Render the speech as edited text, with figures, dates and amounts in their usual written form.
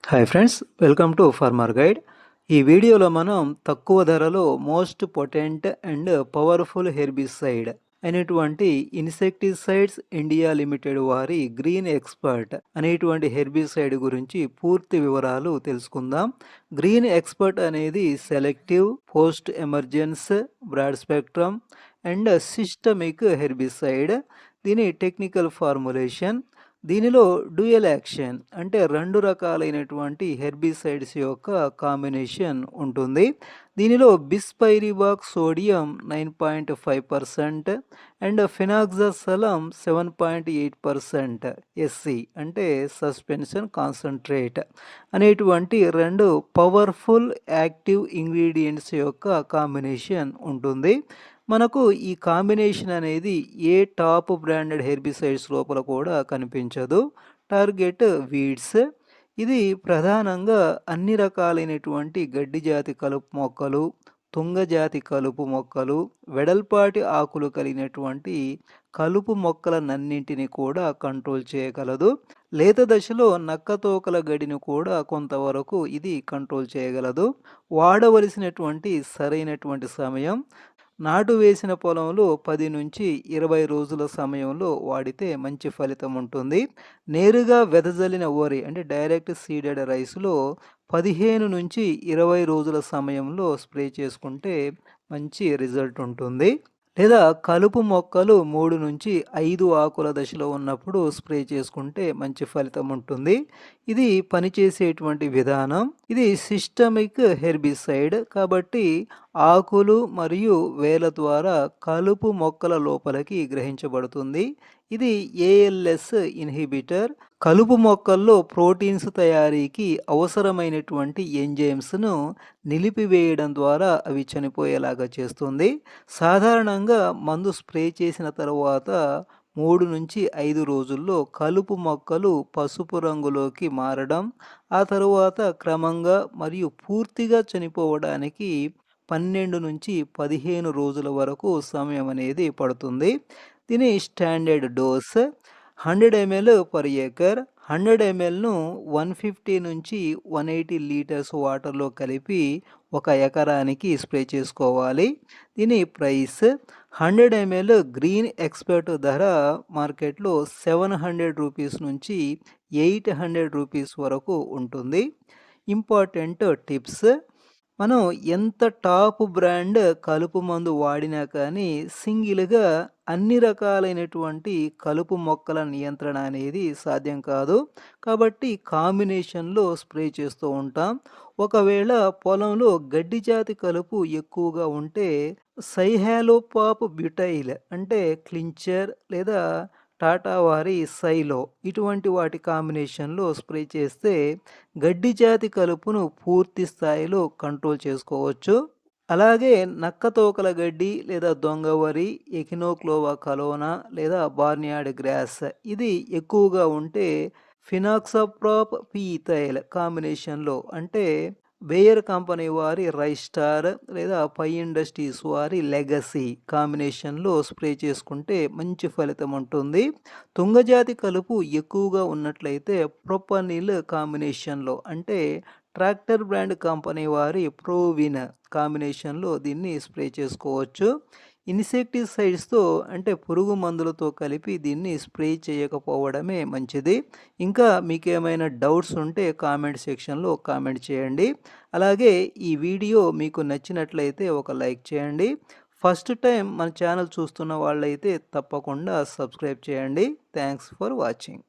Hi friends, welcome to farmer guide. ఈ వీడియోలో మనం తక్కువ ధరలో most potent and powerful herbicide అయినటువంటి ఇన్సెక్టిసైడ్స్ ఇండియా లిమిటెడ్ వారి గ్రీన్ ఎక్స్పర్ట్ అనేటువంటి హెర్బిసైడ్ గురించి పూర్తి వివరాలు తెలుసుకుందాం. గ్రీన్ ఎక్స్పర్ట్ అనేది selective, post emergence, broad spectrum and systemic herbicide. దీని టెక్నికల్ ఫార్ములేషన్, దీనిలో డ్యూయల్ యాక్షన్ అంటే రెండు రకాలైనటువంటి హెర్బిసైడ్స్ యొక్క కాంబినేషన్ ఉంటుంది. దీనిలో బిస్పైరిబాక్ సోడియం 9.5% అండ్ ఫినాక్సాసలం 7.8% ఎస్సి అంటే సస్పెన్షన్ కాన్సన్ట్రేట్ అనేటువంటి రెండు పవర్ఫుల్ యాక్టివ్ ఇంగ్రీడియంట్స్ యొక్క కాంబినేషన్ ఉంటుంది. మనకు ఈ కాంబినేషన్ అనేది ఏ టాప్ బ్రాండెడ్ హెర్బిసైడ్స్ లోపల కూడా కనిపించదు. Target weeds. ఇది ప్రధానంగా అన్ని రకాలైనటువంటి గడ్డి జాతి కలుపు మొక్కలు, తుంగజాతి కలుపు మొక్కలు, వెడల్పాటి ఆకులు కలిగినటువంటి కలుపు మొక్కలనన్నింటినీ కూడా కంట్రోల్ చేయగలదు. లేత దశలో నక్కతోకల గడిని కూడా కొంతవరకు ఇది కంట్రోల్ చేయగలదు. వాడవలసినటువంటి సరైనటువంటి సమయం, నాటు వేసిన పొలంలో 10 నుంచి 20 రోజుల సమయంలో వాడితే మంచి ఫలితం ఉంటుంది. నేరుగా వెదజల్లిన వరి అంటే డైరెక్ట్ సీడెడ్ రైస్లో 15 నుంచి 20 రోజుల సమయంలో స్ప్రే చేసుకుంటే మంచి రిజల్ట్ ఉంటుంది. లేదా కలుపు మొక్కలు 3 నుంచి 5 ఆకుల దశలో ఉన్నప్పుడు స్ప్రే చేసుకుంటే మంచి ఫలితం ఉంటుంది. ఇది పనిచేసేటువంటి విధానం, ఇది సిస్టమిక్ హెర్బిసైడ్ కాబట్టి ఆకులు మరియు వేల ద్వారా కలుపు మొక్కల లోపలికి గ్రహించబడుతుంది. ఇది ఏఎల్ఎస్ ఇన్హిబిటర్. కలుపు మొక్కల్లో ప్రోటీన్స్ తయారీకి అవసరమైనటువంటి ఎంజైమ్స్ను నిలిపివేయడం ద్వారా అవి చనిపోయేలాగా చేస్తుంది. సాధారణంగా మందు స్ప్రే చేసిన తరువాత 3 నుంచి 5 రోజుల్లో కలుపు మొక్కలు పసుపు రంగులోకి మారడం, ఆ తరువాత క్రమంగా మరియు పూర్తిగా చనిపోవడానికి 12 నుంచి 15 రోజుల వరకు సమయం అనేది పడుతుంది. దీని standard dose 100 ml per acre. 100 mlను 150 నుంచి 180 లీటర్స్ వాటర్లో కలిపి 1 ఎకరానికి స్ప్రే చేసుకోవాలి. దీని ప్రైస్ 100 ml గ్రీన్ ఎక్స్పర్ట్ ధర మార్కెట్లో 700 రూపీస్ నుంచి 800 రూపీస్ వరకు ఉంటుంది. ఇంపార్టెంట్ టిప్స్: మనం ఎంత టాప్ బ్రాండ్ కలుపు మందు వాడినా కానీ సింగిల్గా అన్ని రకాలైనటువంటి కలుపు మొక్కల నియంత్రణ అనేది సాధ్యం కాదు. కాబట్టి కాంబినేషన్లో స్ప్రే చేస్తూ ఉంటాం. ఒకవేళ పొలంలో గడ్డి జాతి కలుపు ఎక్కువగా ఉంటే సైహాలోపాప్ బ్యూటైల్ అంటే క్లించర్ లేదా టాటా వారి సైలో ఇటువంటి వాటి కాంబినేషన్లో స్ప్రే చేస్తే గడ్డి జాతి కలుపును పూర్తి స్థాయిలో కంట్రోల్ చేసుకోవచ్చు. అలాగే నక్కతోకల గడ్డి లేదా దొంగవరి, ఎకినోక్లోవా కలోనా లేదా బార్నియార్డ్ గ్రాస్ ఇది ఎక్కువగా ఉంటే ఫినాక్సాప్రాప్ పీథైల్ కాంబినేషన్లో అంటే బేయర్ కంపెనీ వారి రైస్టార్ లేదా పై ఇండస్ట్రీస్ వారి లెగసీ కాంబినేషన్లో స్ప్రే చేసుకుంటే మంచి ఫలితం ఉంటుంది. తుంగజాతి కలుపు ఎక్కువగా ఉన్నట్లయితే ప్రొపనిల్ కాంబినేషన్లో అంటే ట్రాక్టర్ బ్రాండ్ కంపెనీ వారి ప్రోవిన్ కాంబినేషన్లో దీన్ని స్ప్రే చేసుకోవచ్చు. ఇన్సెక్టిసైడ్స్తో అంటే పురుగు మందులతో కలిపి దీన్ని స్ప్రే చేయకపోవడమే మంచిది. ఇంకా మీకేమైనా డౌట్స్ ఉంటే కామెంట్ సెక్షన్లో కామెంట్ చేయండి. అలాగే ఈ వీడియో మీకు నచ్చినట్లయితే ఒక లైక్ చేయండి. ఫస్ట్ టైం మన ఛానల్ చూస్తున్న వాళ్ళైతే తప్పకుండా సబ్స్క్రైబ్ చేయండి. Thanks for watching.